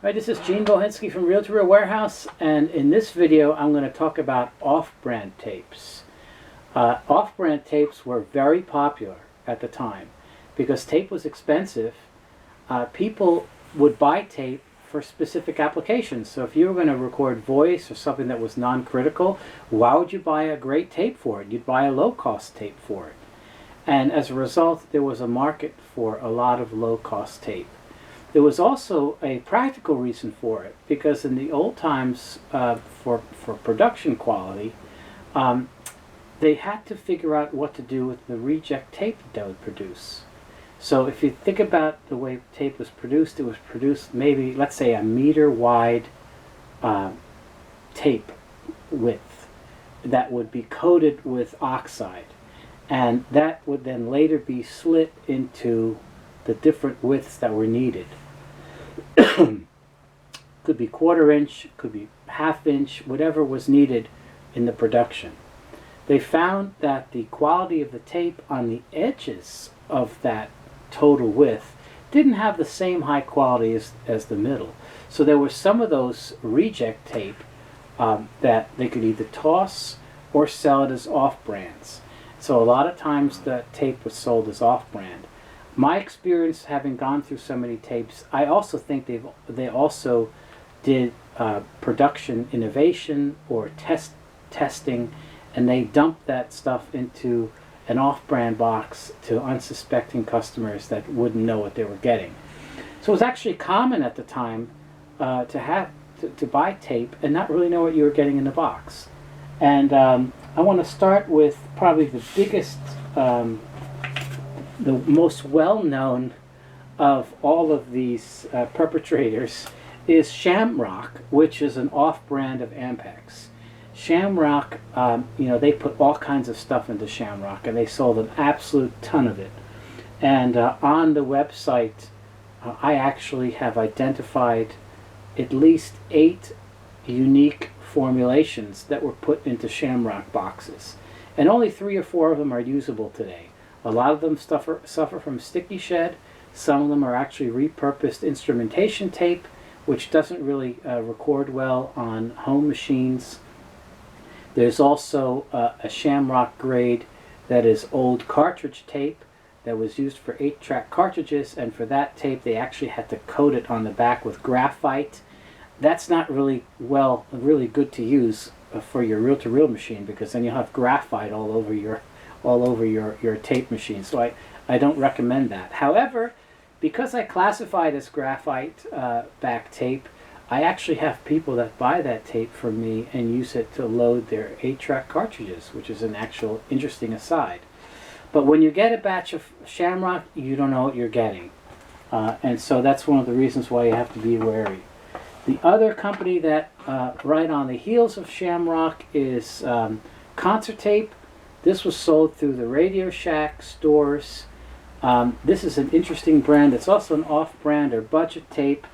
Hi, this is Gene Bohensky from Reel to Reel Warehouse, and in this video I'm going to talk about off-brand tapes. Off-brand tapes were very popular at the time because tape was expensive. People would buy tape for specific applications. So if you were going to record voice or something that was non-critical, why would you buy a great tape for it? You'd buy a low-cost tape for it. And as a result, there was a market for a lot of low-cost tape. There was also a practical reason for it, because in the old times, for production quality, they had to figure out what to do with the reject tape that they would produce. So if you think about the way tape was produced, it was produced maybe, let's say, a meter wide tape width that would be coated with oxide. And that would then later be slit into the different widths that were needed. Could be 1/4 inch, could be 1/2 inch, whatever was needed in the production. They found that the quality of the tape on the edges of that total width didn't have the same high quality as the middle. So there were some of those reject tape that they could either toss or sell it as off-brands. So a lot of times the tape was sold as off-brand. My experience, having gone through so many tapes, I also think they also did production innovation or testing, and they dumped that stuff into an off-brand box to unsuspecting customers that wouldn't know what they were getting. So it was actually common at the time to buy tape and not really know what you were getting in the box. And I want to start with probably the biggest, the most well-known of all of these perpetrators is Shamrock, which is an off-brand of Ampex. Shamrock, they put all kinds of stuff into Shamrock, and they sold an absolute ton of it. And on the website, I actually have identified at least 8 unique formulations that were put into Shamrock boxes. And only 3 or 4 of them are usable today. A lot of them suffer from sticky shed. Some of them are actually repurposed instrumentation tape, which doesn't really record well on home machines. There's also a Shamrock grade that is old cartridge tape that was used for 8-track cartridges, and for that tape they actually had to coat it on the back with graphite. That's not really good to use for your reel-to-reel machine, because then you'll have graphite all over your tape machine. So I don't recommend that. However, because I classify it as graphite back tape, I actually have people that buy that tape from me and use it to load their 8-track cartridges, which is an actual interesting aside. But when you get a batch of Shamrock, you don't know what you're getting. And so that's one of the reasons why you have to be wary. The other company that right on the heels of Shamrock is Concertape. This was sold through the Radio Shack stores. This is an interesting brand. It's also an off-brand or budget tape.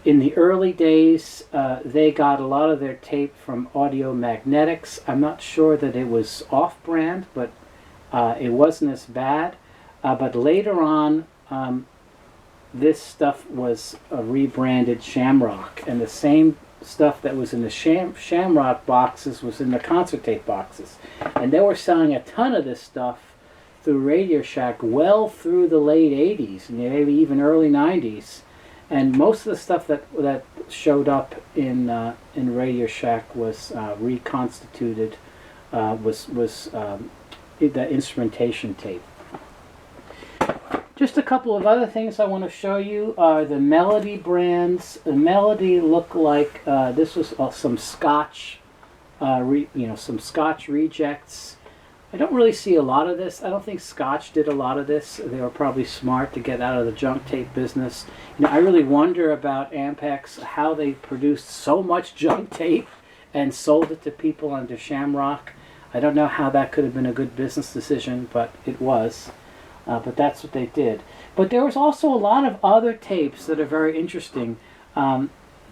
In the early days, they got a lot of their tape from Audio Magnetics. I'm not sure that it was off-brand, but it wasn't as bad. But later on, this stuff was rebranded Shamrock, and the same stuff that was in the Shamrock boxes was in the Concertape boxes. And they were selling a ton of this stuff through Radio Shack well through the late 80s, maybe even early 90s. And most of the stuff that showed up in Radio Shack was reconstituted, was the instrumentation tape. Just a couple of other things I want to show you are the Melody brands. The Melody look like this was some Scotch, some Scotch rejects. I don't really see a lot of this. I don't think Scotch did a lot of this. They were probably smart to get out of the junk tape business. I really wonder about Ampex, how they produced so much junk tape and sold it to people under Shamrock. I don't know how that could have been a good business decision, but it was. But that's what they did. But there was also a lot of other tapes that are very interesting.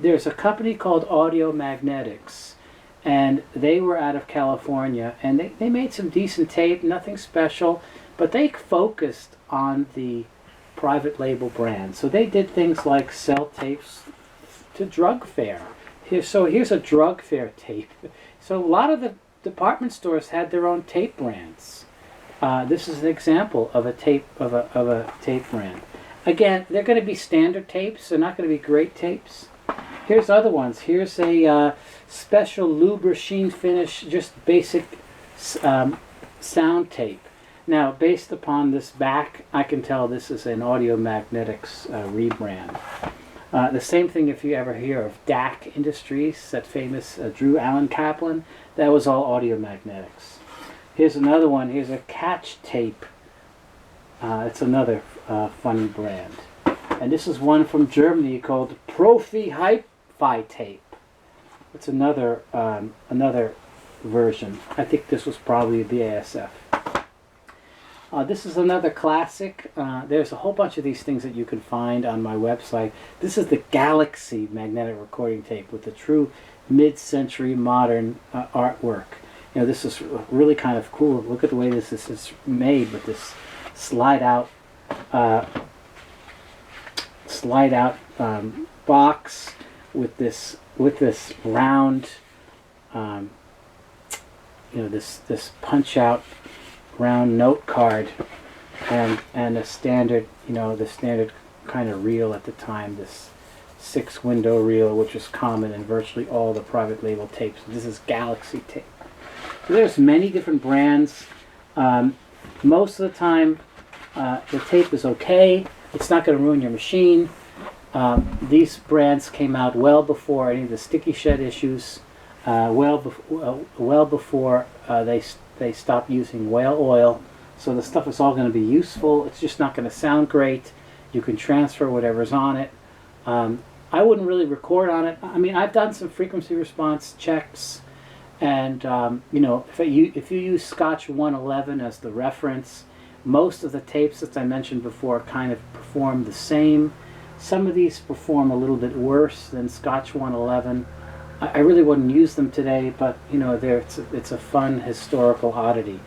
There's a company called Audio Magnetics, and they were out of California, and they made some decent tape, nothing special, but they focused on the private label brand. So they did things like sell tapes to drug fare. Here's a drug fare tape. So a lot of the department stores had their own tape brands. This is an example of a tape brand. Again, they're going to be standard tapes. They're not going to be great tapes. Here's other ones. Here's a special lube sheen finish, just basic sound tape. Now, based upon this back, I can tell this is an Audio Magnetics rebrand. The same thing if you ever hear of DAC Industries, that famous Drew Allen Kaplan, that was all Audio Magnetics. Here's another one. Here's a Catch Tape. It's another funny brand. And this is one from Germany called Profi Hi-Fi Tape. It's another version. I think this was probably a BASF. This is another classic. There's a whole bunch of these things that you can find on my website. This is the Galaxy magnetic recording tape with the true mid-century modern artwork. You know, this is really kind of cool. Look at the way this is made with this slide-out box with this round, this punch-out round note card, and a standard, the standard kind of reel at the time, this 6-window reel, which was common in virtually all the private label tapes. This is Galaxy tape. So there's many different brands. Most of the time, the tape is okay. It's not going to ruin your machine. These brands came out well before any of the sticky shed issues. Well before they stopped using whale oil, so the stuff is all going to be useful. It's just not going to sound great. You can transfer whatever's on it. I wouldn't really record on it. I mean, I've done some frequency response checks, and if you use Scotch 111 as the reference, most of the tapes, as I mentioned before, kind of perform the same. Some of these perform a little bit worse than Scotch 111. I really wouldn't use them today, but it's a fun historical oddity.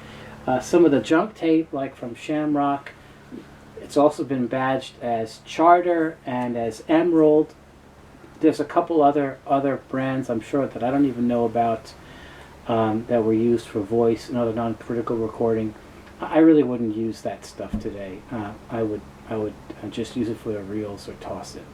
Some of the junk tape, like from Shamrock, it's also been badged as Charter and as Emerald. There's a couple other brands, I'm sure, that I don't even know about, that were used for voice and other non-critical recording. I really wouldn't use that stuff today. I would just use it for the reels or toss it.